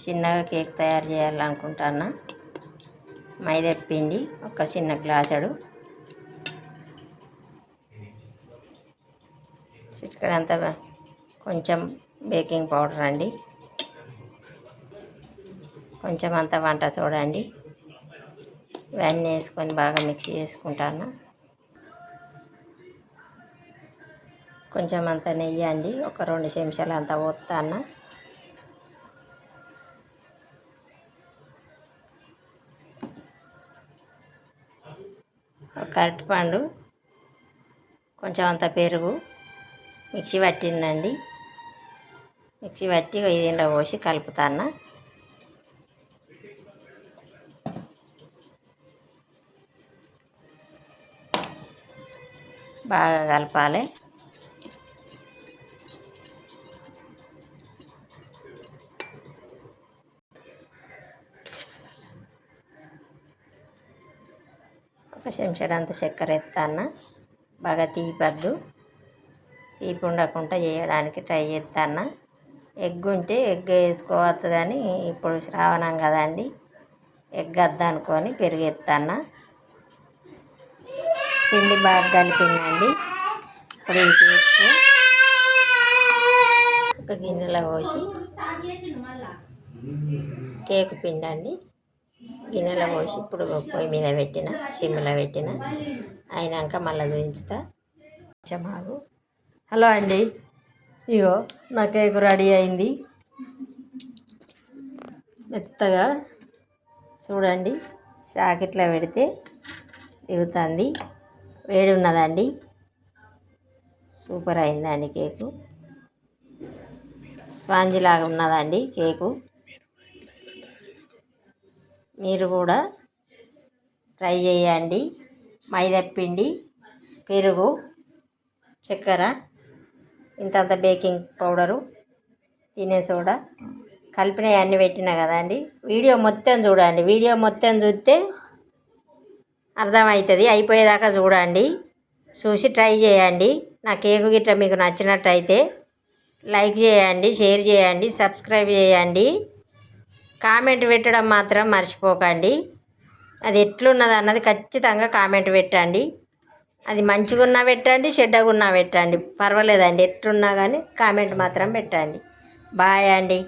చిన్నగా కేక్ తయారు చేయాలనుకుంటున్నా. మైదా పిండి ఒక చిన్న గ్లాసుడు, చిటికెడంతా కొంచెం బేకింగ్ పౌడర్ అండి, కొంచెం అంతా వంట సోడా అండి. ఇవన్నీ వేసుకొని బాగా మిక్స్ చేసుకుంటాను. కొంచెం అంత నెయ్యి అండి, ఒక 2 చెంచాలు అంతా పోస్తాను. ఒక అరటిపండు, కొంచెం అంత పెరుగు మిక్సీ పట్టిందండి. మిక్సీ పట్టి దీనిలో పోసి కలుపుతాను. బాగా కలపాలి. ఒక చెంచాడంత చక్కెర ఎత్తాను. బాగా తీపద్దు, తీపి ఉండకుండా చేయడానికి ట్రై చేస్తాను. ఎగ్ ఉంటే ఎగ్ వేసుకోవచ్చు, కానీ ఇప్పుడు శ్రావణం కదండి, ఎగ్ వద్దనుకొని పెరుగు ఎత్తాను. పిండి బాగా కలిపిందండి. ఇప్పుడు ఈ కేక్ ఒక గిన్నెలో పోసి, కేక్ పిండి అండి గిన్నెలో పోసి ఇప్పుడు పొయ్యి మీద పెట్టిన, సిమ్లో పెట్టిన, అయినాక మళ్ళీ చూపించుతా. చెమాగు. హలో అండి, ఇగో నా కేకు రెడీ అయింది. మెత్తగా చూడండి, షాకెట్లో పెడితే దిగుతుంది. వేడి ఉన్నదండి. సూపర్ అయిందండి కేకు. స్పాంజ్ లాగా ఉన్నదండి కేకు. మీరు కూడా ట్రై చేయండి. మైదా పిండి, పెరుగు, చక్కెర, ఇంతంత బేకింగ్ పౌడరు, తినే సోడా కలిపినవి అన్నీ పెట్టినా కదండి. వీడియో మొత్తం చూడండి. వీడియో మొత్తం చూస్తే అర్థమవుతుంది. అయిపోయేదాకా చూడండి. చూసి ట్రై చేయండి. నా కేకు గిట్లా మీకు నచ్చినట్టయితే లైక్ చేయండి, షేర్ చేయండి, సబ్స్క్రైబ్ చేయండి. కామెంట్ పెట్టడం మాత్రం మర్చిపోకండి. అది ఎట్లున్నది అన్నది ఖచ్చితంగా కామెంట్ పెట్టండి. అది మంచిగున్నా పెట్టండి, చెడ్డగున్నా పెట్టండి, పర్వాలేదండి. ఎట్లున్నా కానీ కామెంట్ మాత్రం పెట్టండి. బాయ్ అండి.